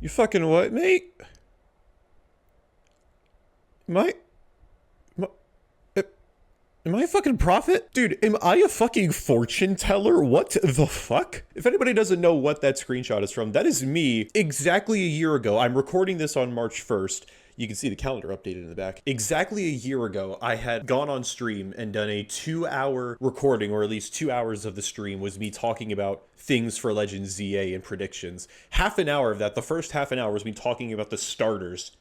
You fucking what, mate? Am I... Am I, am I a fucking prophet? Dude, am I a fucking fortune teller? What the fuck? If anybody doesn't know what that screenshot is from, that is me exactly a year ago. I'm recording this on March 1st. You can see the calendar updated in the back. Exactly a year ago, I had gone on stream and done a 2-hour recording, or at least 2 hours of the stream was me talking about things for Legends ZA and predictions. Half an hour of that, the first half an hour, was me talking about the starters.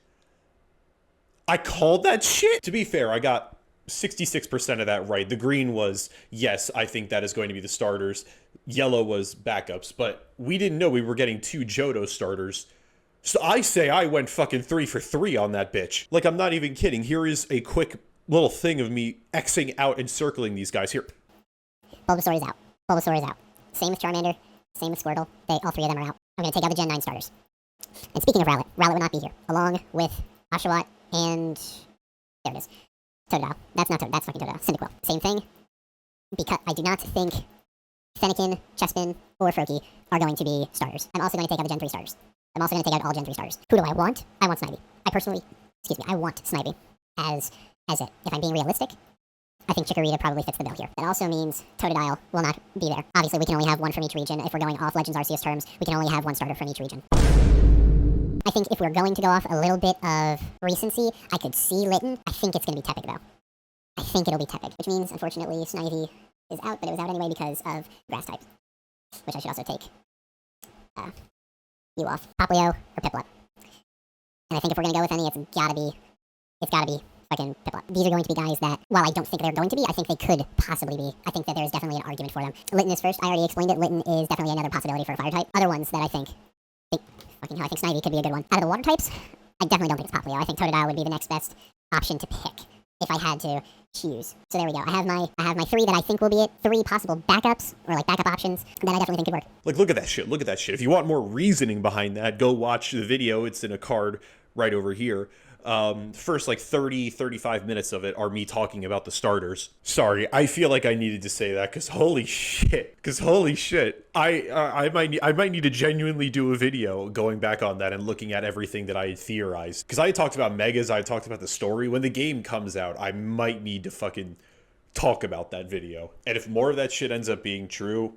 I called that shit. To be fair, I got 66% of that right. The green was, yes, I think that is going to be the starters. Yellow was backups, but we didn't know we were getting 2 Johto starters. So I say I went fucking 3 for 3 on that bitch. Like, I'm not even kidding. Here is a quick little thing of me Xing out and circling these guys here. Bulbasaur is out. Bulbasaur is out. Same with Charmander. Same with Squirtle. All 3 of them are out. I'm going to take out the Gen 9 starters. And speaking of Rowlet, Rowlet would not be here. Along with Oshawott and... there it is. Totodile. That's not Totodile. That's fucking Totodile. Cyndaquil. Same thing. Because I do not think Fennekin, Chespin, or Froakie are going to be starters. I'm also going to take out the Gen 3 starters. I'm also going to take out all Gen 3 starters. Who do I want? I want Snivy. I want Snivy as it. If I'm being realistic, I think Chikorita probably fits the bill here. That also means Totodile will not be there. Obviously, we can only have 1 from each region. If we're going off Legends Arceus terms, we can only have 1 starter from each region. I think if we're going to go off a little bit of recency, I could see Litten. I think it's going to be Tepig, though. I think it'll be Tepig, which means, unfortunately, Snivy is out, but it was out anyway because of grass type, which I should also take you off. Poplio or Piplup. And I think if we're going to go with any, it's gotta be fucking Piplup. These are going to be guys that, while I don't think they're going to be, I think they could possibly be. I think that there's definitely an argument for them. Litten is first. I already explained it. Litten is definitely another possibility for a fire type. Other ones that I think fucking hell, I think Snivy could be a good one. Out of the water types, I definitely don't think it's Poplio. I think Totodile would be the next best option to pick if I had to choose. So there we go. I have my 3 that I think will be it. 3 possible backups, or like backup options, that I definitely think could work. Like, look at that shit. Look at that shit. If you want more reasoning behind that, go watch the video. It's in a card right over here. First, like 35 minutes of it are me talking about the starters. Sorry, I feel like I needed to say that because holy shit. I might need to genuinely do a video going back on that and looking at everything that I had theorized. Because I talked about megas, I talked about the story. When the game comes out, I might need to fucking talk about that video. And if more of that shit ends up being true,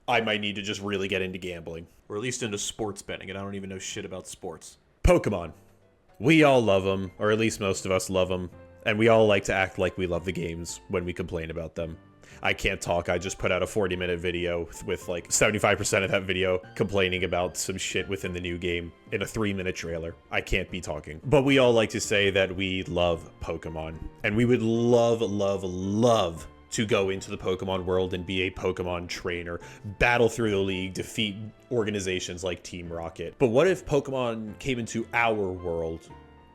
I might need to just really get into gambling. Or at least into sports betting, and I don't even know shit about sports. Pokemon. We all love them, or at least most of us love them, and we all like to act like we love the games when we complain about them. I can't talk. I just put out a 40-minute video with like 75% of that video complaining about some shit within the new game in a 3-minute trailer. I can't be talking. But we all like to say that we love Pokemon, and we would love to go into the Pokemon world and be a Pokemon trainer, battle through the league, defeat organizations like Team Rocket. But what if Pokemon came into our world?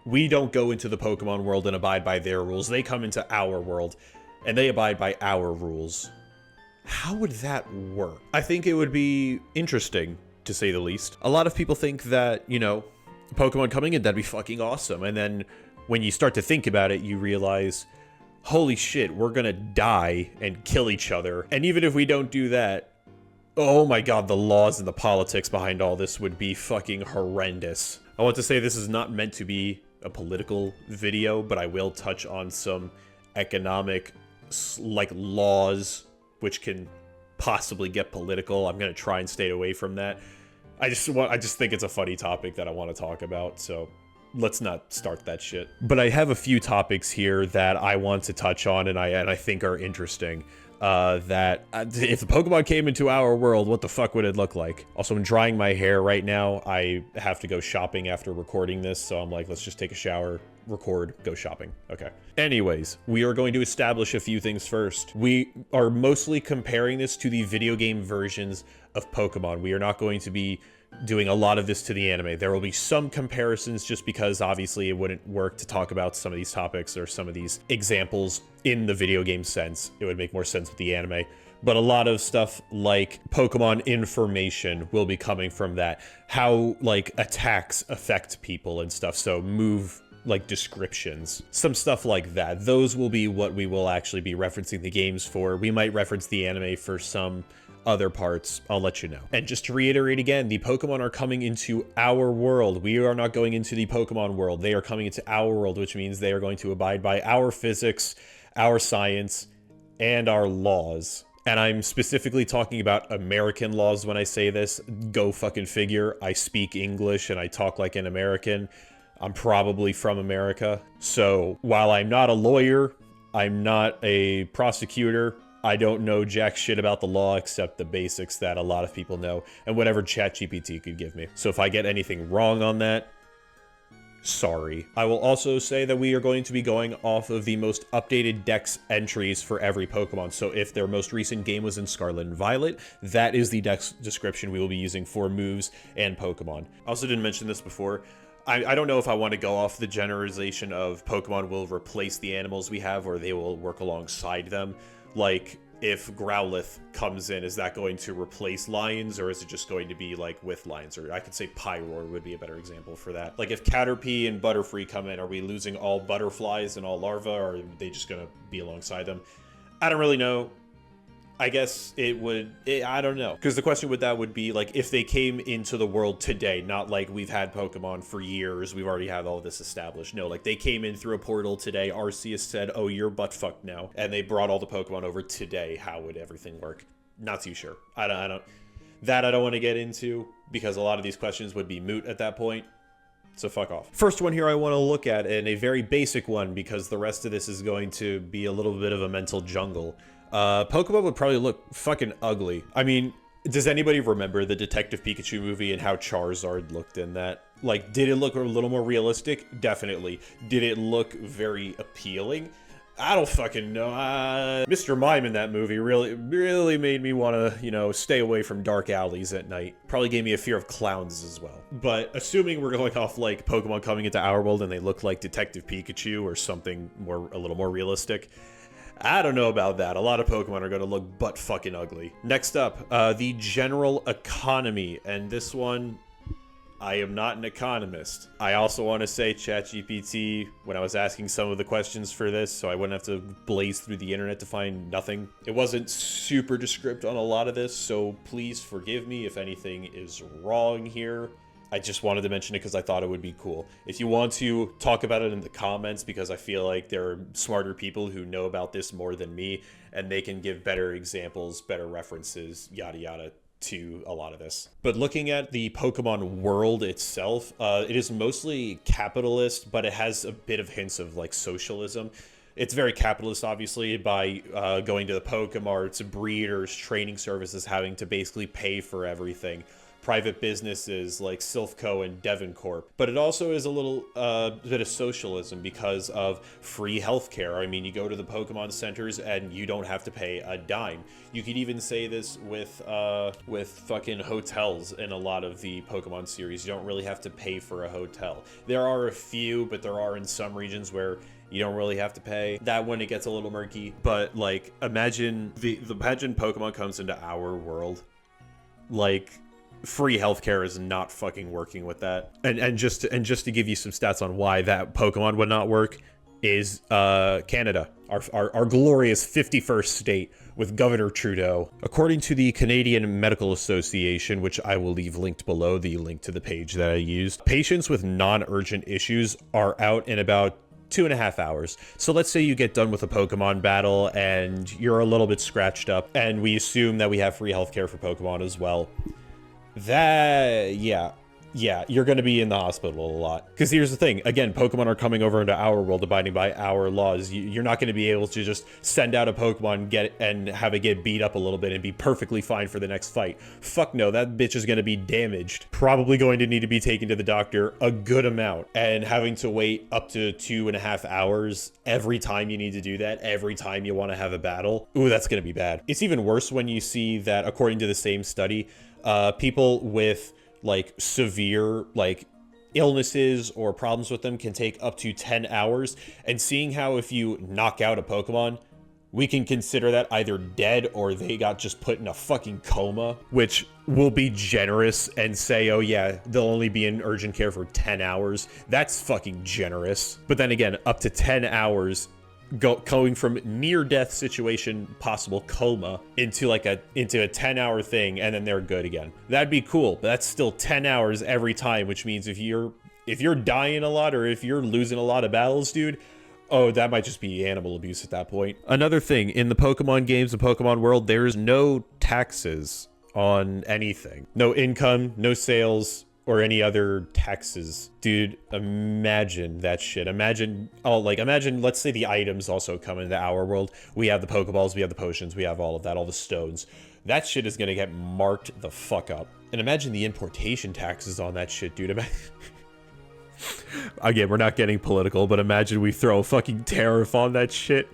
We don't go into the Pokemon world and abide by their rules. They come into our world and they abide by our rules. How would that work? I think it would be interesting, to say the least. A lot of people think that, you know, Pokemon coming in, that'd be fucking awesome. And then when you start to think about it, you realize, holy shit, we're gonna die and kill each other. And even if we don't do that, oh my god, the laws and the politics behind all this would be fucking horrendous. I want to say this is not meant to be a political video, but I will touch on some economic, like, laws which can possibly get political. I'm gonna try and stay away from that. I just think it's a funny topic that I want to talk about, so let's not start that shit. But I have a few topics here that I want to touch on and I think are interesting. That if the Pokemon came into our world, what the fuck would it look like? Also, I'm drying my hair right now. I have to go shopping after recording this, so I'm like, let's just take a shower, record, go shopping. Okay. Anyways, we are going to establish a few things first. We are mostly comparing this to the video game versions of Pokemon. We are not going to be doing a lot of this to the anime. There will be some comparisons just because obviously it wouldn't work to talk about some of these topics or some of these examples in the video game sense. It would make more sense with the anime. But a lot of stuff like Pokemon information will be coming from that. How, like, attacks affect people and stuff. So move, like, descriptions. Some stuff like that. Those will be what we will actually be referencing the games for. We might reference the anime for some other parts, I'll let you know. And just to reiterate again, the Pokemon are coming into our world. We are not going into the Pokemon world. They are coming into our world, which means they are going to abide by our physics, our science, and our laws. And I'm specifically talking about American laws when I say this. Go fucking figure. I speak English and I talk like an American. I'm probably from America. So while I'm not a lawyer, I'm not a prosecutor, I don't know jack shit about the law except the basics that a lot of people know and whatever ChatGPT could give me. So if I get anything wrong on that, sorry. I will also say that we are going to be going off of the most updated dex entries for every Pokemon. So if their most recent game was in Scarlet and Violet, that is the dex description we will be using for moves and Pokemon. I also didn't mention this before. I don't know if I want to go off the generalization of Pokemon will replace the animals we have or they will work alongside them. Like, if Growlithe comes in, is that going to replace lions, or is it just going to be like with lions? Or I could say Pyroar would be a better example for that. Like if Caterpie and Butterfree come in, are we losing all butterflies and all larvae, or are they just going to be alongside them? I don't really know. I guess I don't know. Because the question with that would be, like, if they came into the world today, not like we've had Pokemon for years, we've already had all this established. No, like, they came in through a portal today, Arceus said, oh, you're butt-fucked now, and they brought all the Pokemon over today. How would everything work? Not too sure. I don't want to get into, because a lot of these questions would be moot at that point. So fuck off. First one here I want to look at, and a very basic one, because the rest of this is going to be a little bit of a mental jungle. Pokemon would probably look fucking ugly. I mean, does anybody remember the Detective Pikachu movie and how Charizard looked in that? Like, did it look a little more realistic? Definitely. Did it look very appealing? I don't fucking know. Mr. Mime in that movie really made me want to, you know, stay away from dark alleys at night. Probably gave me a fear of clowns as well. But assuming we're going off, like, Pokemon coming into our world and they look like Detective Pikachu or something a little more realistic, I don't know about that. A lot of Pokemon are going to look butt fucking ugly. Next up, the general economy. And this one, I am not an economist. I also want to say ChatGPT, when I was asking some of the questions for this, so I wouldn't have to blaze through the internet to find nothing. It wasn't super descriptive on a lot of this, so please forgive me if anything is wrong here. I just wanted to mention it because I thought it would be cool. If you want to talk about it in the comments, because I feel like there are smarter people who know about this more than me, and they can give better examples, better references, yada yada, to a lot of this. But looking at the Pokemon world itself, it is mostly capitalist, but it has a bit of hints of like socialism. It's very capitalist, obviously, by going to the Pokemarts, breeders, training services, having to basically pay for everything. Private businesses like Silphco and Devoncorp. But it also is a little bit of socialism because of free healthcare. I mean, you go to the Pokemon centers and you don't have to pay a dime. You could even say this with fucking hotels in a lot of the Pokemon series. You don't really have to pay for a hotel. There are a few, but there are in some regions where you don't really have to pay. That one, it gets a little murky. But like, imagine imagine Pokemon comes into our world. Like, free healthcare is not fucking working with that. And just to give you some stats on why that Pokemon would not work is Canada, our glorious 51st state with Governor Trudeau. According to the Canadian Medical Association, which I will leave linked below, the link to the page that I used, patients with non-urgent issues are out in about 2.5 hours. So let's say you get done with a Pokemon battle and you're a little bit scratched up, and we assume that we have free healthcare for Pokemon as well. Yeah, you're going to be in the hospital a lot. Because here's the thing. Again, Pokemon are coming over into our world, abiding by our laws. You're not going to be able to just send out a Pokemon and have it get beat up a little bit and be perfectly fine for the next fight. Fuck no, that bitch is going to be damaged. Probably going to need to be taken to the doctor a good amount. And having to wait up to 2.5 hours every time you need to do that, every time you want to have a battle. Ooh, that's going to be bad. It's even worse when you see that, according to the same study, people with like severe like illnesses or problems with them can take up to 10 hours. And seeing how if you knock out a Pokemon, we can consider that either dead or they got just put in a fucking coma, which will be generous and say, oh yeah, they'll only be in urgent care for 10 hours. That's fucking generous. But then again, up to 10 hours going from near death situation, possible coma, into a 10-hour thing, and then they're good again. That'd be cool, but that's still 10 hours every time, which means if you're dying a lot or if you're losing a lot of battles, dude, oh, that might just be animal abuse at that point. Another thing, in the Pokemon games and Pokemon world, there's no taxes on anything. No income, no sales, or any other taxes. Dude, imagine that shit. Imagine, let's say the items also come into our world. We have the Pokeballs, we have the potions, we have all of that, all the stones. That shit is gonna get marked the fuck up. And imagine the importation taxes on that shit, dude. Again, we're not getting political, but imagine we throw a fucking tariff on that shit.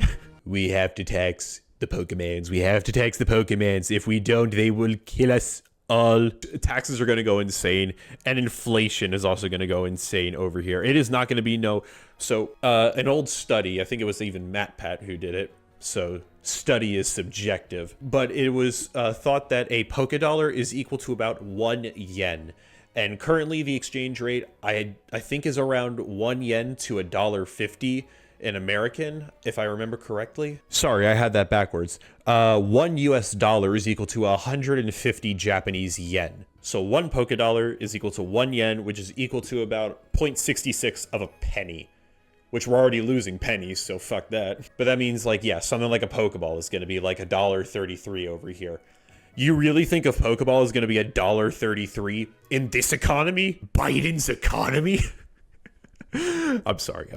We have to tax the Pokemans. We have to tax the Pokemans. If we don't, they will kill us all. Taxes are going to go insane, and inflation is also going to go insane over here. It is not going to be an old study, I think it was even MatPat who did it, so study is subjective, but it was thought that a Pokédollar is equal to about 1 yen. And currently the exchange rate, I think, is around 1 yen to $1.50 in American, if I remember correctly. Sorry, I had that backwards. $1 US is equal to 150 Japanese yen. So 1 Pokédollar is equal to 1 yen, which is equal to about 0.66 of a penny, which we're already losing pennies, so fuck that. But that means, something like a Pokeball is going to be like $1.33 over here. You really think a Pokeball is going to be $1.33 in this economy? Biden's economy? I'm sorry.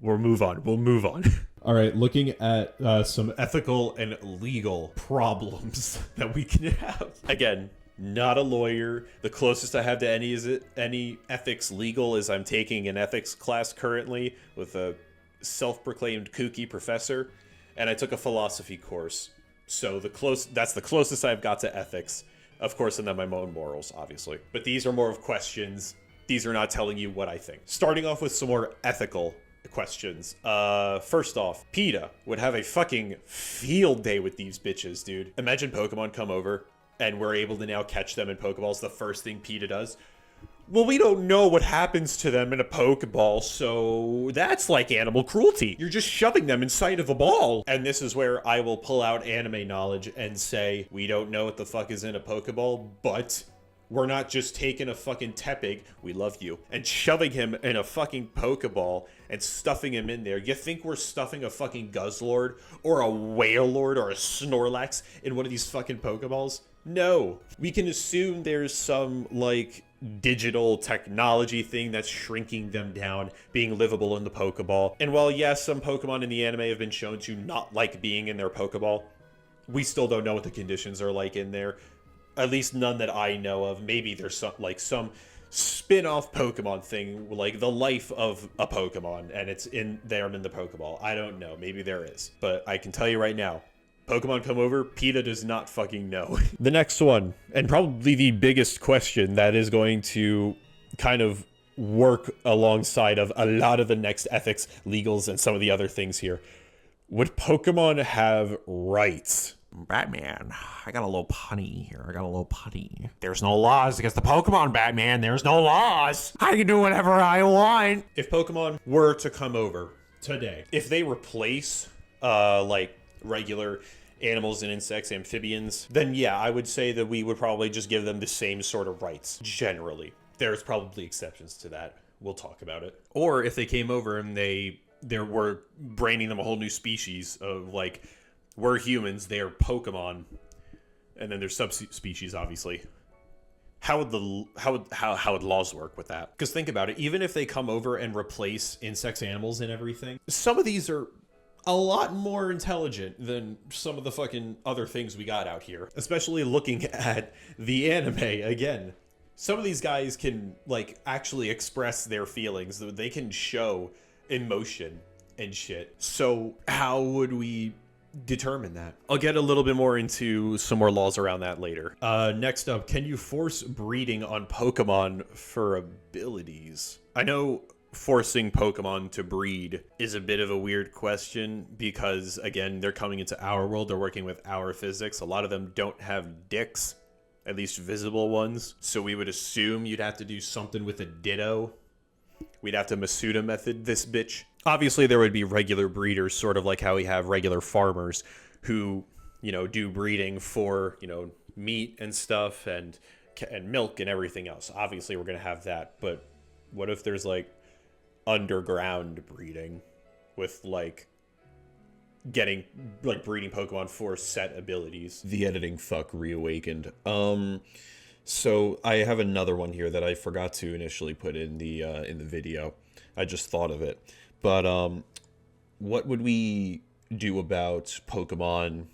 We'll move on. All right, looking at some ethical and legal problems that we can have. Again, not a lawyer. The closest I have to any ethics legal is I'm taking an ethics class currently with a self-proclaimed kooky professor, and I took a philosophy course. So that's the closest I've got to ethics, of course, and then my own morals, obviously. But these are more of questions. These are not telling you what I think. Starting off with some more ethical questions. First off, PETA would have a fucking field day with these bitches, dude. Imagine Pokemon come over and we're able to now catch them in Pokeballs. The first thing PETA does. Well, we don't know what happens to them in a Pokeball, so that's like animal cruelty. You're just shoving them inside of a ball. And this is where I will pull out anime knowledge and say, we don't know what the fuck is in a Pokeball, but we're not just taking a fucking Tepig, we love you, and shoving him in a fucking Pokeball and stuffing him in there. You think we're stuffing a fucking Guzzlord or a Wailord or a Snorlax in one of these fucking Pokeballs? No. We can assume there's some, digital technology thing that's shrinking them down, being livable in the Pokeball. And while, yes, some Pokemon in the anime have been shown to not like being in their Pokeball, we still don't know what the conditions are like in there. At least none that I know of. Maybe there's some spin-off Pokemon thing, like the life of a Pokemon, and it's in there in the Pokeball. I don't know. Maybe there is. But I can tell you right now, Pokemon come over, PETA does not fucking know. The next one, and probably the biggest question that is going to kind of work alongside of a lot of the next ethics, legals, and some of the other things here. Would Pokemon have rights? Batman, I got a little punny here. There's no laws against the Pokemon, Batman. There's no laws. I can do whatever I want. If Pokemon were to come over today, if they replace, regular animals and insects, amphibians, then yeah, I would say that we would probably just give them the same sort of rights, generally. There's probably exceptions to that. We'll talk about it. Or if they came over and they were branding them a whole new species of, we're humans, they're Pokemon, and then there's subspecies, obviously. How would laws work with that? Because think about it, even if they come over and replace insects, animals, and everything, some of these are a lot more intelligent than some of the fucking other things we got out here. Especially looking at the anime again. Some of these guys can, actually express their feelings. They can show emotion and shit. So how would we determine that? I'll get a little bit more into some more laws around that later. Next up, can you force breeding on Pokemon for abilities? I know forcing Pokemon to breed is a bit of a weird question because, again, they're coming into our world. They're working with our physics. A lot of them don't have dicks, at least visible ones. So we would assume you'd have to do something with a Ditto. We'd have to Masuda method this bitch. Obviously, there would be regular breeders, sort of like how we have regular farmers who, do breeding for, meat and stuff and milk and everything else. Obviously, we're going to have that. But what if there's like underground breeding with like breeding Pokemon for set abilities? The editing fuck reawakened. So I have another one here that I forgot to initially put in the video. I just thought of it. But what would we do about Pokemon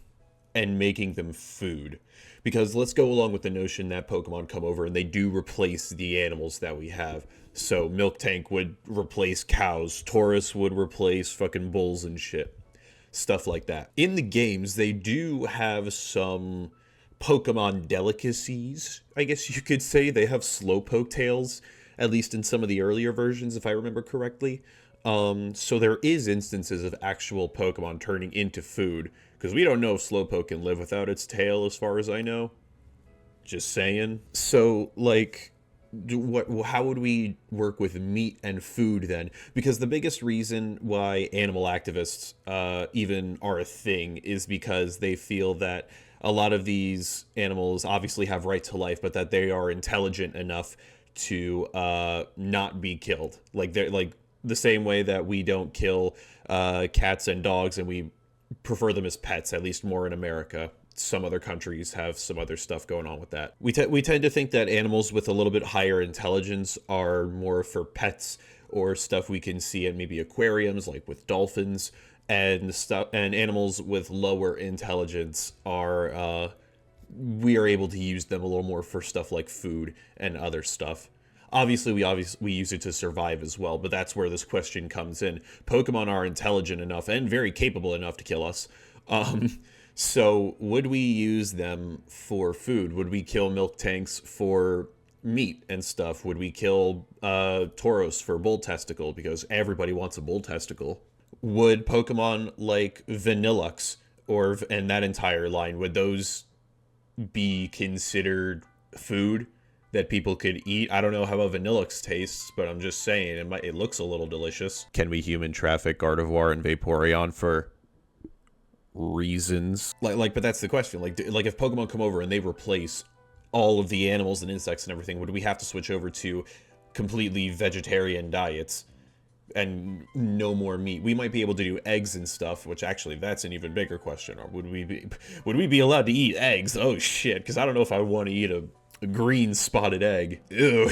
and making them food? Because let's go along with the notion that Pokemon come over and they do replace the animals that we have. So Milk Tank would replace cows, Taurus would replace fucking bulls and shit. Stuff like that. In the games, they do have some Pokemon delicacies, I guess you could say. They have Slowpoke tails, at least in some of the earlier versions, if I remember correctly. So there is instances of actual Pokemon turning into food, because we don't know if Slowpoke can live without its tail, as far as I know. Just saying. So, like, how would we work with meat and food then? Because the biggest reason why animal activists even are a thing is because they feel that a lot of these animals obviously have right to life, but that they are intelligent enough to not be killed. Like they're like the same way that we don't kill cats and dogs and we prefer them as pets, at least more in America. Some other countries have some other stuff going on with that. We tend to think that animals with a little bit higher intelligence are more for pets or stuff we can see in maybe aquariums, like with dolphins, and stuff. And animals with lower intelligence are we are able to use them a little more for stuff like food and other stuff. Obviously, we use it to survive as well, but that's where this question comes in. Pokemon are intelligent enough and very capable enough to kill us. So would we use them for food? Would we kill milk tanks for meat and stuff? Would we kill Tauros for bull testicle? Because everybody wants a bull testicle. Would Pokemon like Vanillux and that entire line, would those be considered food that people could eat? I don't know how a Vanillux tastes, but I'm just saying it looks a little delicious. Can we human traffic Gardevoir and Vaporeon for reasons? But that's the question. Like if Pokemon come over and they replace all of the animals and insects and everything, would we have to switch over to completely vegetarian diets and no more meat? We might be able to do eggs and stuff, which actually that's an even bigger question. Or would we be allowed to eat eggs? Oh shit, because I don't know if I want to eat a green spotted egg. Ew.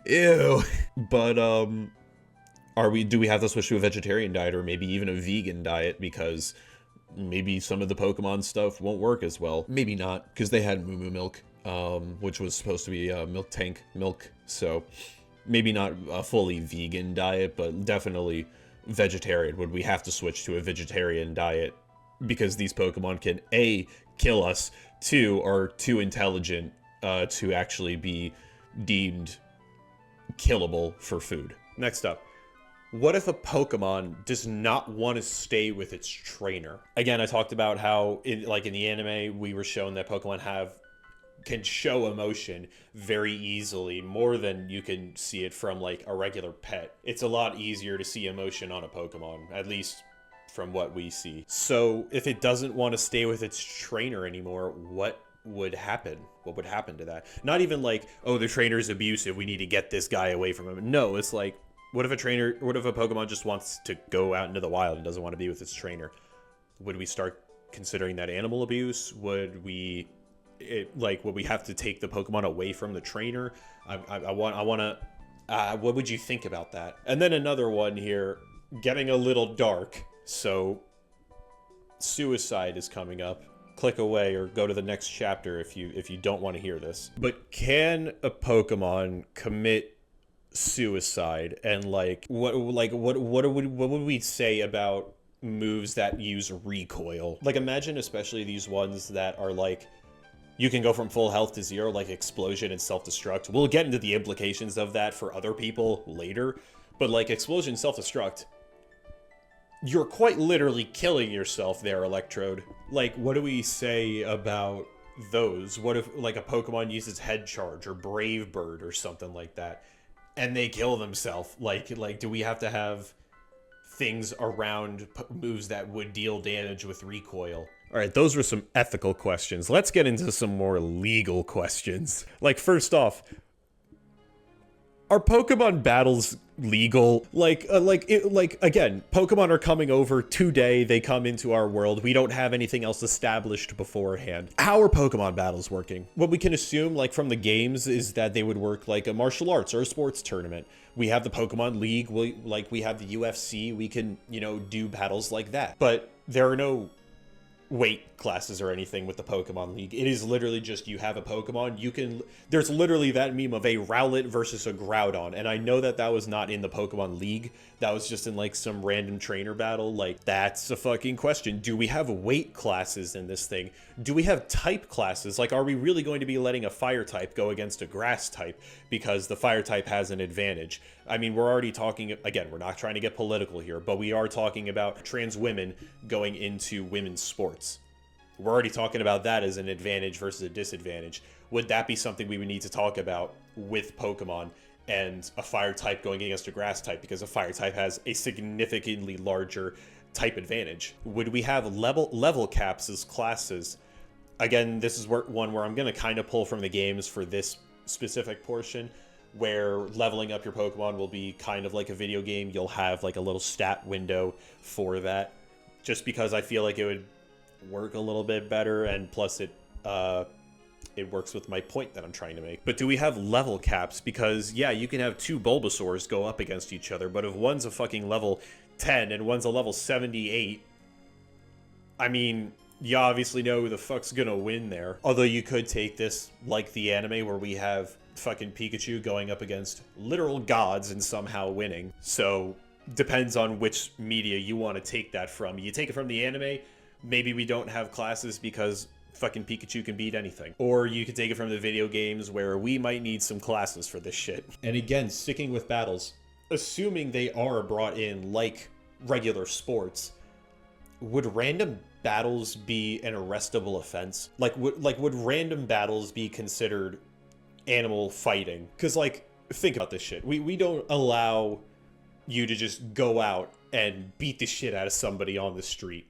Ew. But do we have to switch to a vegetarian diet or maybe even a vegan diet, because maybe some of the Pokemon stuff won't work as well? Maybe not, because they had Moo Moo milk, which was supposed to be milk tank milk, so maybe not a fully vegan diet, but definitely vegetarian. Would we have to switch to a vegetarian diet because these Pokemon can A, kill us, 2, are too intelligent to actually be deemed killable for food? Next up, what if a Pokemon does not want to stay with its trainer? Again, I talked about how, in the anime, we were shown that Pokemon can show emotion very easily, more than you can see it from like a regular pet. It's a lot easier to see emotion on a Pokemon, at least from what we see. So if it doesn't want to stay with its trainer anymore, what would happen? What would happen to that? Not even like, oh, the trainer's abusive, we need to get this guy away from him. No, it's like, what if a Pokemon just wants to go out into the wild and doesn't want to be with its trainer? Would we start considering that animal abuse? Would we have to take the Pokemon away from the trainer? What would you think about that? And then another one here, getting a little dark. So suicide is coming up. Click away or go to the next chapter if you don't want to hear this. But can a Pokemon commit suicide? And what would we say about moves that use recoil? Like, imagine especially these ones that are like, you can go from full health to 0, like Explosion and Self-Destruct. We'll get into the implications of that for other people later, but like Explosion, Self-Destruct, you're quite literally killing yourself there, Electrode. Like, what do we say about those? What if like a Pokemon uses Head Charge or Brave Bird or something like that, and they kill themselves? Like, do we have to have things around moves that would deal damage with recoil. All right, those were some ethical questions. Let's get into some more legal questions. Like, first off, are Pokemon battles legal? Again, Pokemon are coming over today. They come into our world. We don't have anything else established beforehand. How are Pokemon battles working? What we can assume, like, from the games is that they would work like a martial arts or a sports tournament. We have the Pokemon League, we have the UFC. We can, do battles like that. But there are no weight classes or anything with the Pokemon League. It is literally just you have a Pokemon, there's literally that meme of a Rowlet versus a Groudon, and I know that was not in the Pokemon League. That was just in like some random trainer battle. Like, that's a fucking question. Do we have weight classes in this thing? Do we have type classes? Like, are we really going to be letting a fire type go against a grass type because the fire type has an advantage? I mean, we're already talking, again, we're not trying to get political here, but we are talking about trans women going into women's sports. We're already talking about that as an advantage versus a disadvantage. Would that be something we would need to talk about with Pokemon and a fire type going against a grass type, because a fire type has a significantly larger type advantage? Would we have level caps as classes? Again, this is one where I'm going to kind of pull from the games for this specific portion, where leveling up your Pokemon will be kind of like a video game. You'll have like a little stat window for that, just because I feel like it would work a little bit better, and plus it works with my point that I'm trying to make. But do we have level caps? Because yeah, you can have two Bulbasaurs go up against each other, but if one's a fucking level 10 and one's a level 78, I mean, you obviously know who the fuck's gonna win there. Although you could take this like the anime where we have fucking Pikachu going up against literal gods and somehow winning. So depends on which media you want to take that from. You take it from the anime, maybe we don't have classes because fucking Pikachu can beat anything. Or you could take it from the video games where we might need some classes for this shit. And again, sticking with battles, assuming they are brought in like regular sports, would random battles be an arrestable offense? Would random battles be considered animal fighting? Because, like, think about this shit. We don't allow you to just go out and beat the shit out of somebody on the street.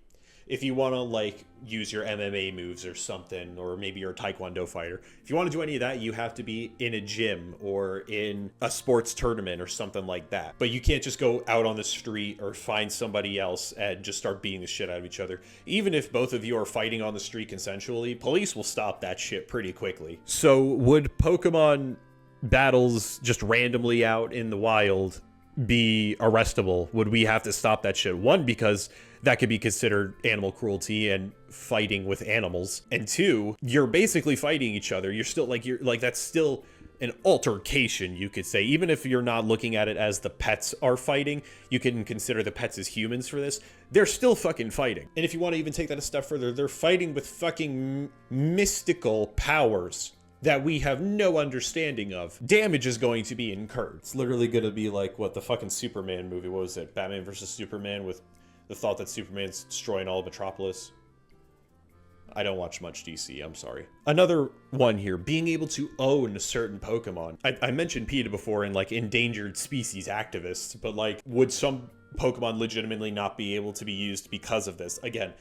If you want to, like, use your MMA moves or something, or maybe you're a Taekwondo fighter, if you want to do any of that, you have to be in a gym or in a sports tournament or something like that. But you can't just go out on the street or find somebody else and just start beating the shit out of each other. Even if both of you are fighting on the street consensually, police will stop that shit pretty quickly. So would Pokemon battles just randomly out in the wild be arrestable? Would we have to stop that shit? One, because that could be considered animal cruelty and fighting with animals. And two, you're basically fighting each other. You're still that's still an altercation, you could say. Even if you're not looking at it as the pets are fighting, you can consider the pets as humans for this. They're still fucking fighting. And if you want to even take that a step further, they're fighting with fucking mystical powers that we have no understanding of. Damage is going to be incurred. It's literally going to be like what the fucking Superman movie, what was it? Batman versus Superman, with the thought that Superman's destroying all of Metropolis. I don't watch much DC, I'm sorry. Another one here, being able to own certain Pokemon. I mentioned PETA before and like endangered species activists, but like, would some Pokemon legitimately not be able to be used because of this? Again,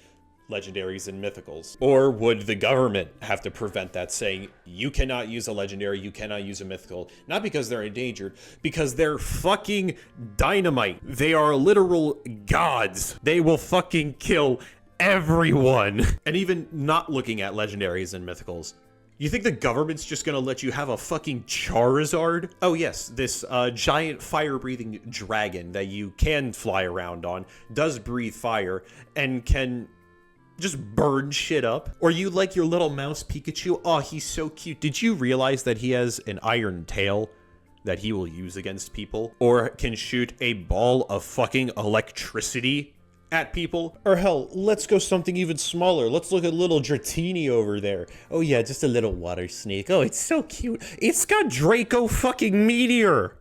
legendaries and mythicals. Or would the government have to prevent that, saying you cannot use a legendary, you cannot use a mythical, not because they're endangered, because they're fucking dynamite. They are literal gods. They will fucking kill everyone. And even not looking at legendaries and mythicals, you think the government's just gonna let you have a fucking Charizard? Oh yes, this giant fire-breathing dragon that you can fly around on, does breathe fire, and can just burn shit up. Or you like your little mouse Pikachu? Oh, he's so cute. Did you realize that he has an iron tail that he will use against people? Or can shoot a ball of fucking electricity at people? Or hell, let's go something even smaller. Let's look at little Dratini over there. Oh yeah, just a little water snake. Oh, it's so cute. It's got Draco fucking Meteor.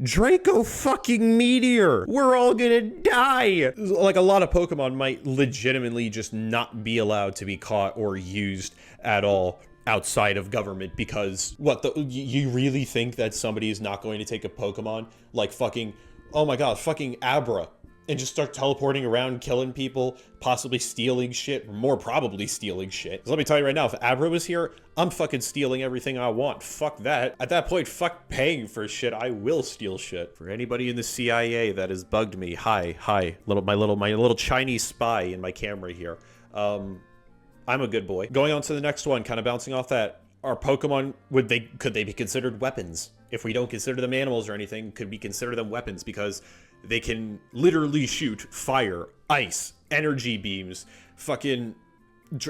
Draco fucking Meteor. We're all gonna die. Like, a lot of Pokemon might legitimately just not be allowed to be caught or used at all. outside of government, because you really think that somebody is not going to take a Pokemon like fucking, oh my god, fucking Abra, and just start teleporting around, killing people, possibly stealing shit, more probably stealing shit. 'Cause let me tell you right now, if Abra was here, I'm fucking stealing everything I want. Fuck that. At that point, fuck paying for shit. I will steal shit. For anybody in the CIA that has bugged me, hi, my little Chinese spy in my camera here. I'm a good boy. Going on to the next one, kind of bouncing off that. Are Pokemon, could they be considered weapons? If we don't consider them animals or anything, could we consider them weapons? Because they can literally shoot fire, ice, energy beams,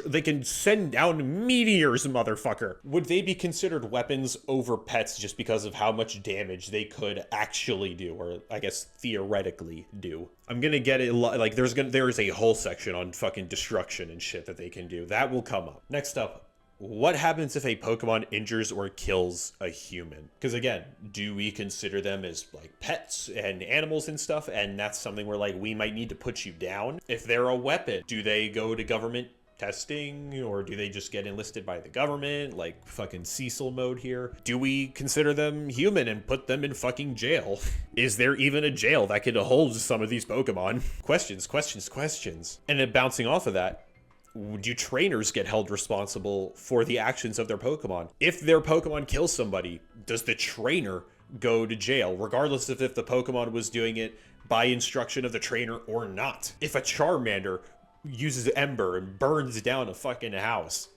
they can send down meteors, motherfucker. Would they be considered weapons over pets just because of how much damage they could actually do, or I guess theoretically do? I'm gonna get it, like there is a whole section on fucking destruction and shit that they can do. That will come up. Next up, what happens if a Pokemon injures or kills a human? Because again, do we consider them as like pets and animals and stuff? And that's something where like we might need to put you down. If they're a weapon, do they go to government testing, or do they just get enlisted by the government, like fucking Cecil mode here? Do we consider them human and put them in fucking jail? Is there even a jail that could hold some of these Pokemon? Questions. And then bouncing off of that, do trainers get held responsible for the actions of their Pokemon? If their Pokemon kills somebody, does the trainer go to jail, regardless of if the Pokemon was doing it by instruction of the trainer or not? If a Charmander uses Ember and burns down a fucking house,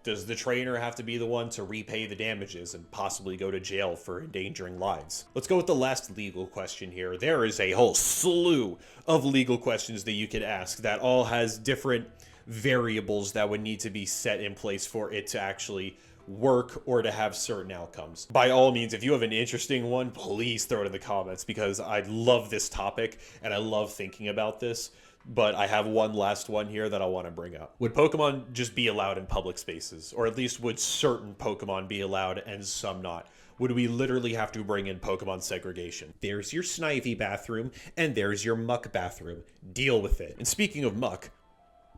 does the trainer have to be the one to repay the damages and possibly go to jail for endangering lives? Let's go with the last legal question here. There is a whole slew of legal questions that you could ask that all has different variables that would need to be set in place for it to actually work or to have certain outcomes. By all means, if you have an interesting one, please throw it in the comments, because I love this topic and I love thinking about this. But I have one last one here that I want to bring up. Would Pokemon just be allowed in public spaces? Or at least would certain Pokemon be allowed and some not? Would we literally have to bring in Pokemon segregation? There's your Snivy bathroom and there's your Muck bathroom. Deal with it. And speaking of Muck,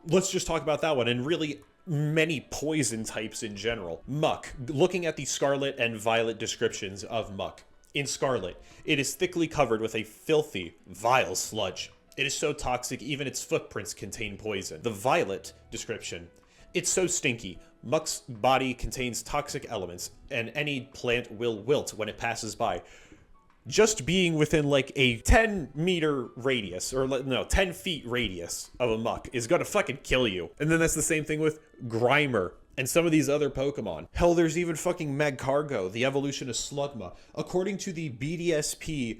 let's just talk about that one, and really many poison types in general. Muck, looking at the Scarlet and Violet descriptions of Muck. In Scarlet, it is thickly covered with a filthy, vile sludge. It is so toxic, even its footprints contain poison. The Violet description, it's so stinky. Muck's body contains toxic elements, and any plant will wilt when it passes by. Just being within like a 10-meter radius, or no, 10 feet radius of a Muck is gonna fucking kill you. And then that's the same thing with Grimer and some of these other Pokemon. Hell, there's even fucking Magcargo, the evolution of Slugma. According to the BDSP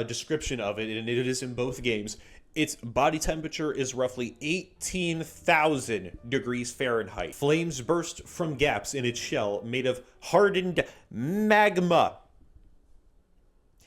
description of it, and it is in both games, its body temperature is roughly 18,000 degrees Fahrenheit. Flames burst from gaps in its shell made of hardened magma.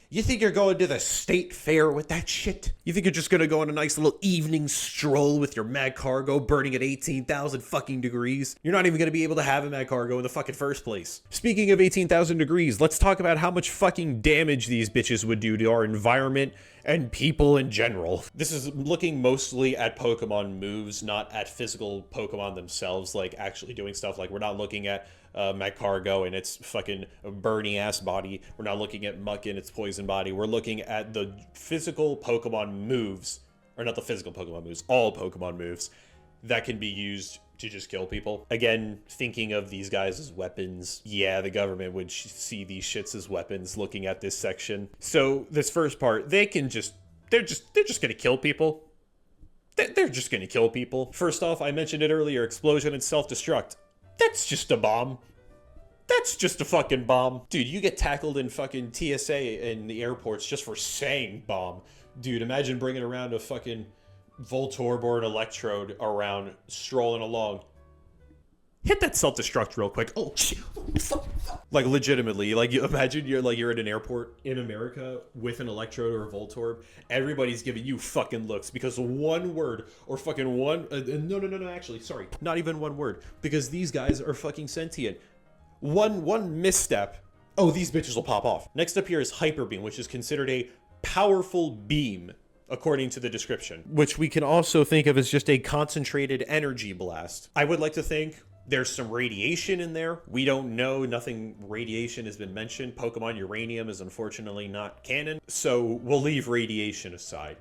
You think you're going to the state fair with that shit? You think you're just gonna go on a nice little evening stroll with your Magcargo burning at 18,000 fucking degrees? You're not even gonna be able to have a Magcargo in the fucking first place. Speaking of 18,000 degrees, let's talk about how much fucking damage these bitches would do to our environment and people in general. This is looking mostly at Pokemon moves, not at physical Pokemon themselves, like actually doing stuff. Like, we're not looking at Magcargo and its fucking burning ass body. We're not looking at Muck and its poison body. We're looking at the physical Pokemon moves, or not the physical Pokemon moves, all Pokemon moves that can be used to just kill people. Again, thinking of these guys as weapons, yeah, the government would see these shits as weapons looking at this section. So this first part, they're just gonna kill people. They're just gonna kill people. First off, I mentioned it earlier, explosion and self-destruct. That's just a bomb. That's just a fucking bomb. Dude, you get tackled in fucking TSA in the airports just for saying bomb. Dude, imagine bringing around a fucking Voltorb or an Electrode around, strolling along. Hit that self-destruct real quick. Oh, shit. Like, legitimately, like, you imagine you're at an airport in America with an Electrode or a Voltorb. Everybody's giving you fucking looks because one word or fucking one... no, actually, sorry. Not even one word. Because these guys are fucking sentient. One misstep. Oh, these bitches will pop off. Next up here is Hyper Beam, which is considered a powerful beam, according to the description, which we can also think of as just a concentrated energy blast. I would like to think There's some radiation in there. We don't know. Nothing radiation has been mentioned. Pokemon Uranium is unfortunately not canon, so we'll leave radiation aside.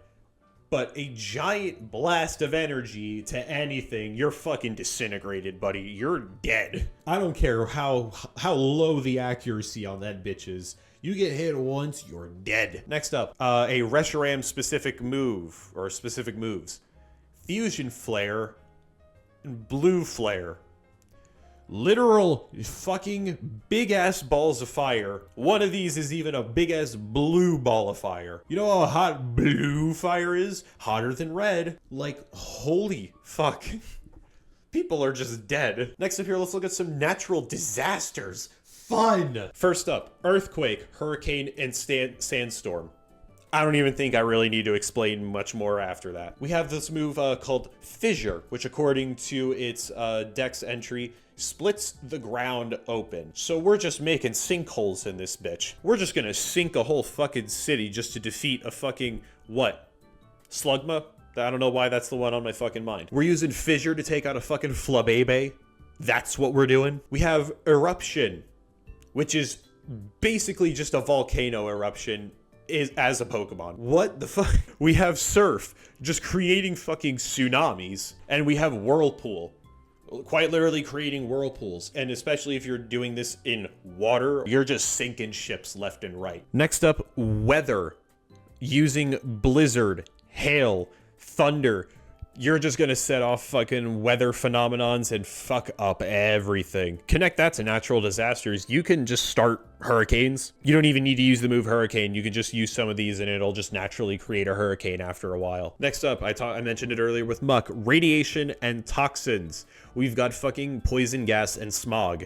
But a giant blast of energy to anything, you're fucking disintegrated, buddy. You're dead. I don't care how low the accuracy on that bitch is. You get hit once, you're dead. Next up, a Reshiram specific move, or specific moves. Fusion Flare and Blue Flare. Literal fucking big ass balls of fire. One of these is even a big ass blue ball of fire. You know how hot blue fire is? Hotter than red. Like, holy fuck. People are just dead. Next up here, let's look at some natural disasters. Fun. First up, earthquake, hurricane, and sandstorm. I don't even think I really need to explain much more after that. We have this move called Fissure, which according to its dex entry, splits the ground open. So we're just making sinkholes in this bitch. We're just gonna sink a whole fucking city just to defeat a fucking, what? Slugma? I don't know why that's the one on my fucking mind. We're using Fissure to take out a fucking Flabébé. That's what we're doing. We have Eruption, which is basically just a volcano eruption as a Pokemon. What the fuck? We have Surf, just creating fucking tsunamis. And we have Whirlpool, quite literally creating whirlpools. And especially if you're doing this in water, you're just sinking ships left and right. Next up, Weather, using Blizzard, Hail, Thunder. You're just gonna set off fucking weather phenomenons and fuck up everything. Connect that to natural disasters. You can just start hurricanes. You don't even need to use the move Hurricane. You can just use some of these and it'll just naturally create a hurricane after a while. Next up, I mentioned it earlier with Muck, radiation and toxins. We've got fucking poison gas and smog.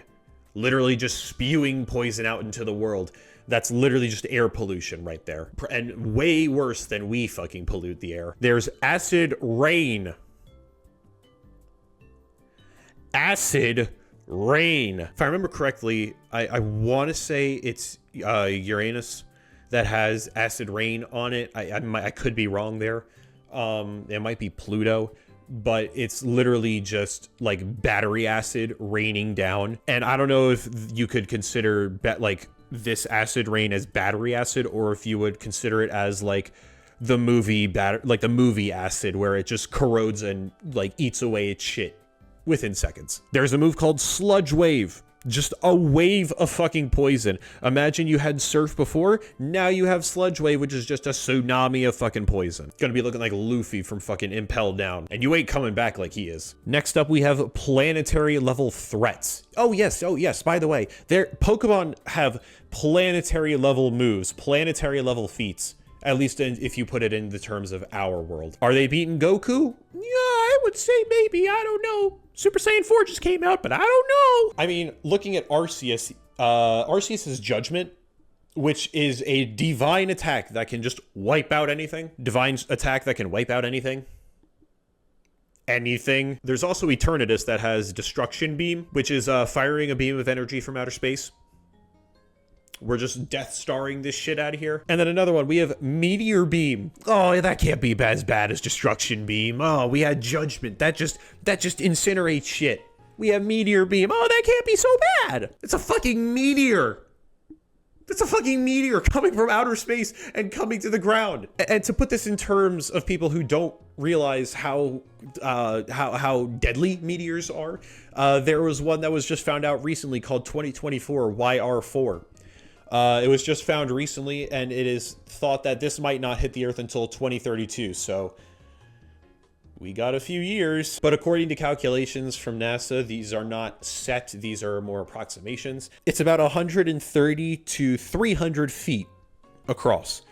Literally just spewing poison out into the world. That's literally just air pollution right there. And way worse than we fucking pollute the air. There's acid rain. Acid rain. If I remember correctly, I want to say it's Uranus that has acid rain on it. I could be wrong there. It might be Pluto. But it's literally just like battery acid raining down. And I don't know if you could consider this acid rain as battery acid, or if you would consider it as like the movie acid, where it just corrodes and like eats away its shit within seconds. There's a move called Sludge Wave. Just a wave of fucking poison. Imagine you had Surf before, now you have Sludge Wave, which is just a tsunami of fucking poison. Gonna be looking like Luffy from fucking Impel Down, and you ain't coming back like he is. Next up, we have planetary level threats. Oh yes, by the way, Pokemon have planetary level moves, planetary level feats. At least if you put it in the terms of our world. Are they beating Goku? Yeah, I would say maybe, I don't know. Super Saiyan 4 just came out, but I don't know. I mean, looking at Arceus, Arceus's Judgment, which is a divine attack that can just wipe out anything. Divine attack that can wipe out anything. Anything. There's also Eternatus that has Destruction Beam, which is firing a beam of energy from outer space. We're just Death Starring this shit out of here. And then another one, we have Meteor Beam. Oh, that can't be as bad as Destruction Beam. Oh, we had Judgment. That just incinerates shit. We have Meteor Beam. Oh, that can't be so bad. It's a fucking meteor. It's a fucking meteor coming from outer space and coming to the ground. And to put this in terms of people who don't realize how deadly meteors are, there was one that was just found out recently called 2024 YR4. It was just found recently, and it is thought that this might not hit the Earth until 2032, so we got a few years. But according to calculations from NASA, these are not set, these are more approximations. It's about 130 to 300 feet across,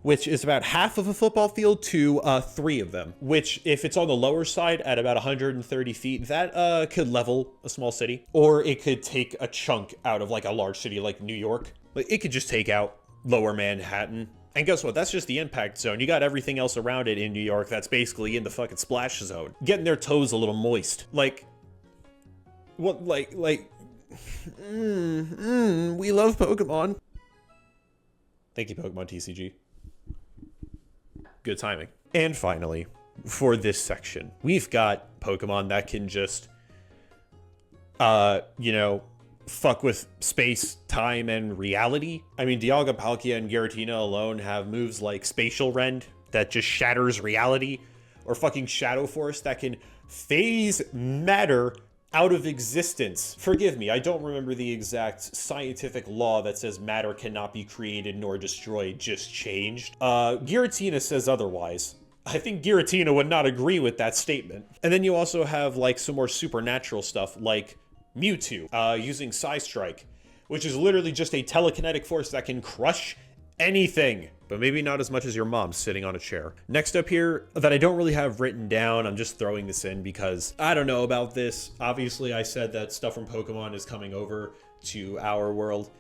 which is about half of a football field to 3 of them, which if it's on the lower side at about 130 feet, that could level a small city, or it could take a chunk out of like a large city like New York. Like, it could just take out lower Manhattan. And guess what? That's just the impact zone. You got everything else around it in New York that's basically in the fucking splash zone. Getting their toes a little moist. Like, what, we love Pokemon. Thank you, Pokemon TCG. Good timing. And finally, for this section, we've got Pokemon that can just you know, fuck with space, time, and reality. I mean, Dialga, Palkia, and Giratina alone have moves like Spatial Rend that just shatters reality, or fucking Shadow Force that can phase matter out of existence. Forgive me, I don't remember the exact scientific law that says matter cannot be created nor destroyed, just changed. Giratina says otherwise. I think Giratina would not agree with that statement. And then you also have like some more supernatural stuff like Mewtwo, using Psystrike, which is literally just a telekinetic force that can crush anything, but maybe not as much as your mom sitting on a chair. Next up here, that I don't really have written down, I'm just throwing this in because I don't know about this. Obviously, I said that stuff from Pokemon is coming over to our world,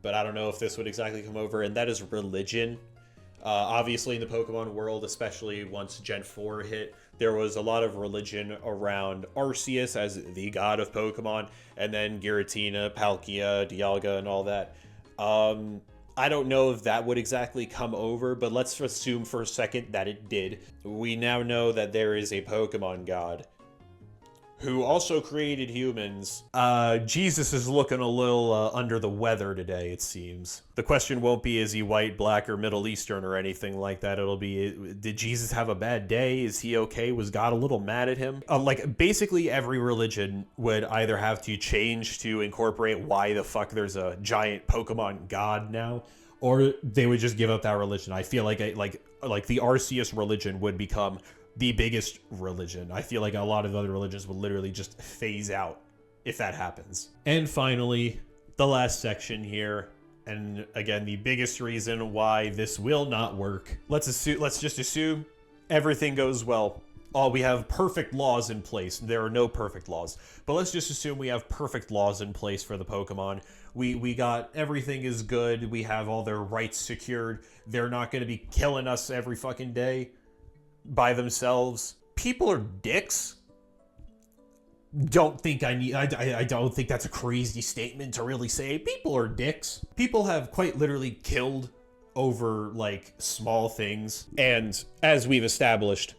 but I don't know if this would exactly come over, and that is religion. Obviously, in the Pokemon world, especially once Gen 4 hit, there was a lot of religion around Arceus as the god of Pokemon, and then Giratina, Palkia, Dialga, and all that. I don't know if that would exactly come over, but let's assume for a second that it did. We now know that there is a Pokemon god who also created humans. Jesus is looking a little under the weather today, it seems. The question won't be, is he white, black, or Middle Eastern or anything like that. It'll be, did Jesus have a bad day? Is he okay? Was God a little mad at him? Like, basically every religion would either have to change to incorporate why the fuck there's a giant Pokemon god now, or they would just give up that religion. I feel like the Arceus religion would become the biggest religion. I feel like a lot of other religions would literally just phase out if that happens. And finally, the last section here, and again, the biggest reason why this will not work. Let's just assume everything goes well. We have perfect laws in place. There are no perfect laws, but let's just assume we have perfect laws in place for the Pokemon. We got everything is good. We have all their rights secured. They're not going to be killing us every fucking day by themselves. People are dicks. I don't think that's a crazy statement to really say. People are dicks. People have quite literally killed over like small things. And as we've established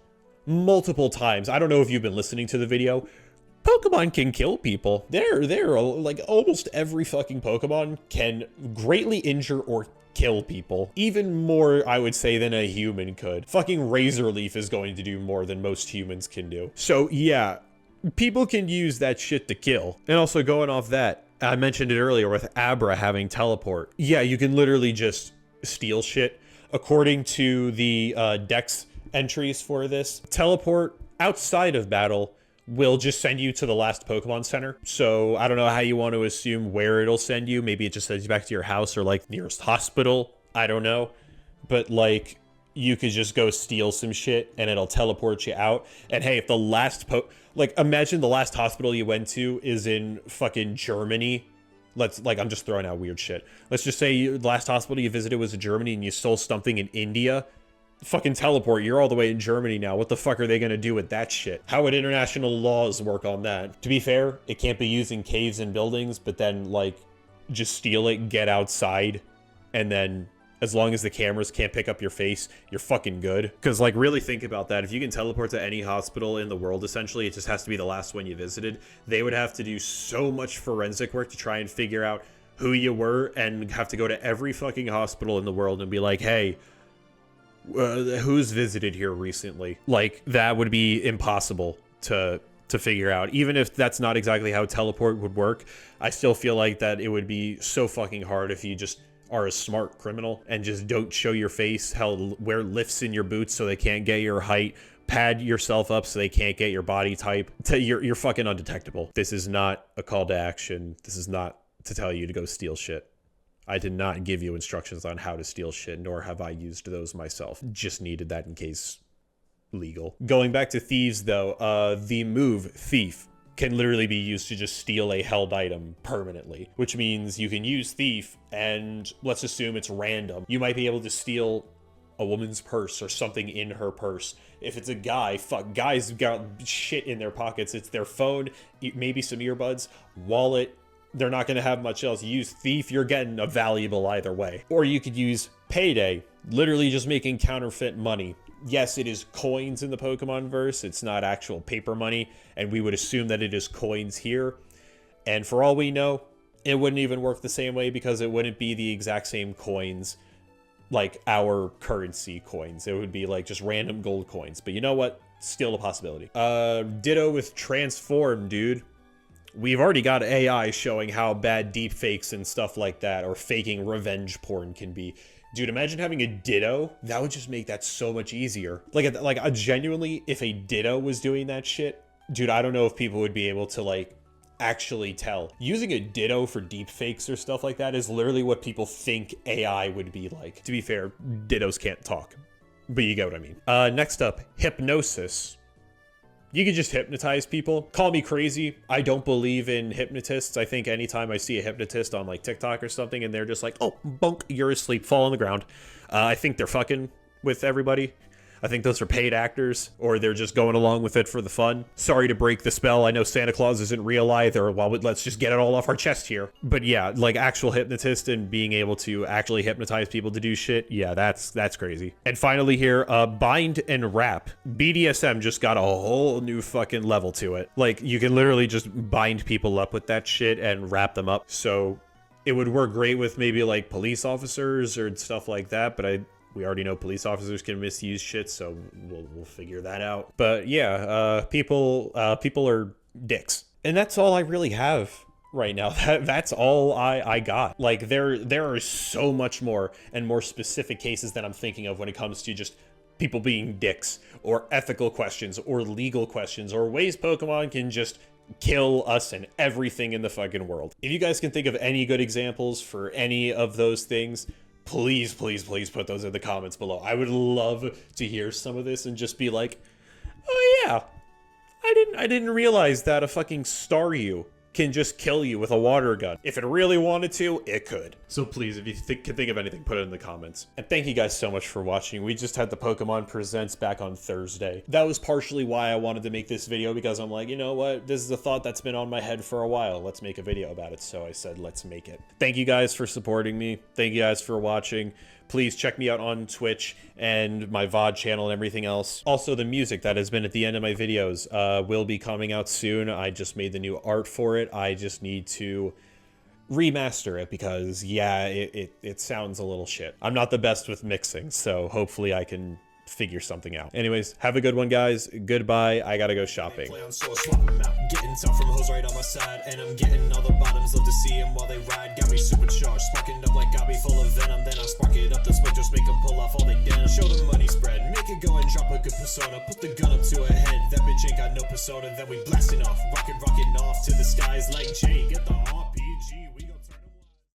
multiple times, I don't know if you've been listening to the video, Pokemon can kill people. They're like almost every fucking Pokemon can greatly injure or kill people. Even more, I would say, than a human could. Fucking Razor Leaf is going to do more than most humans can do. So yeah, people can use that shit to kill. And also going off that, I mentioned it earlier with Abra having teleport. Yeah, you can literally just steal shit. According to the Dex entries for this, teleport outside of battle will just send you to the last Pokemon Center. So I don't know how you want to assume where it'll send you. Maybe it just sends you back to your house or like nearest hospital. I don't know. But like you could just go steal some shit and it'll teleport you out. And hey, if the last like imagine the last hospital you went to is in fucking Germany. I'm just throwing out weird shit. Let's just say the last hospital you visited was in Germany and you stole something in India. Fucking teleport, you're all the way in Germany now. What the fuck are they gonna do with that shit? How would international laws work on that? To be fair, it can't be used in caves and buildings, but then like just steal it, get outside, and then as long as the cameras can't pick up your face, you're fucking good. Because like really think about that. If you can teleport to any hospital in the world, essentially, it just has to be the last one you visited. They would have to do so much forensic work to try and figure out who you were and have to go to every fucking hospital in the world and be like, hey, who's visited here recently? Like that would be impossible to figure out. Even if that's not exactly how teleport would work, I still feel like that it would be so fucking hard if you just are a smart criminal and just don't show your face. Hell, wear lifts in your boots so they can't get your height, pad yourself up so they can't get your body type. You're fucking undetectable. This is not a call to action. This is not to tell you to go steal shit. I did not give you instructions on how to steal shit, nor have I used those myself. Just needed that in case legal. Going back to thieves, though, the move Thief can literally be used to just steal a held item permanently, which means you can use Thief, and let's assume it's random. You might be able to steal a woman's purse or something in her purse. If it's a guy, fuck, guys got shit in their pockets. It's their phone, maybe some earbuds, wallet. They're not going to have much else. You use Thief, you're getting a valuable either way. Or you could use Payday, literally just making counterfeit money. Yes, it is coins in the Pokemon verse. It's not actual paper money, and we would assume that it is coins here. And for all we know, it wouldn't even work the same way because it wouldn't be the exact same coins like our currency coins. It would be like just random gold coins. But you know what? Still a possibility. Ditto with transform, dude. We've already got AI showing how bad deepfakes and stuff like that, or faking revenge porn can be. Dude, imagine having a Ditto. That would just make that so much easier. Like genuinely, if a Ditto was doing that shit, dude, I don't know if people would be able to like actually tell. Using a Ditto for deepfakes or stuff like that is literally what people think AI would be like. To be fair, Dittos can't talk, but you get what I mean. Next up, hypnosis. You can just hypnotize people. Call me crazy. I don't believe in hypnotists. I think anytime I see a hypnotist on like TikTok or something and they're just like, oh, bunk, you're asleep, fall on the ground. I think they're fucking with everybody. I think those are paid actors, or they're just going along with it for the fun. Sorry to break the spell. I know Santa Claus isn't real either. Well, let's just get it all off our chest here. But yeah, like actual hypnotist and being able to actually hypnotize people to do shit. Yeah, that's crazy. And finally here, bind and wrap. BDSM just got a whole new fucking level to it. Like you can literally just bind people up with that shit and wrap them up. So it would work great with maybe like police officers or stuff like that. But we already know police officers can misuse shit, so we'll figure that out. But yeah, people are dicks, and that's all I really have right now. That's all I got. Like there are so much more and more specific cases that I'm thinking of when it comes to just people being dicks, or ethical questions, or legal questions, or ways Pokemon can just kill us and everything in the fucking world. If you guys can think of any good examples for any of those things, please, please, please put those in the comments below. I would love to hear some of this and just be like, oh yeah, I didn't realize that a fucking Staryu can just kill you with a water gun. If it really wanted to, it could. So please, if you can think of anything, put it in the comments. And thank you guys so much for watching. We just had the Pokemon Presents back on Thursday. That was partially why I wanted to make this video, because I'm like, you know what? This is a thought that's been on my head for a while. Let's make a video about it. So I said, let's make it. Thank you guys for supporting me. Thank you guys for watching. Please check me out on Twitch and my VOD channel and everything else. Also, the music that has been at the end of my videos will be coming out soon. I just made the new art for it. I just need to remaster it because, yeah, it sounds a little shit. I'm not the best with mixing, so hopefully I can figure something out. Anyways, have a good one, guys. Goodbye. I gotta go shopping. Getting tough from hoes right on my side, and I'm getting all the bottoms. Love to see them while they ride. Got me supercharged, sparking up like got me full of venom. Then I spark it up, the smoke just make them pull off all they denim. Show the money spread, make it go and drop a good persona. Put the gun up to her head, that bitch ain't got no persona. Then we blasting off, rocking off to the skies like Jay. Get the RP.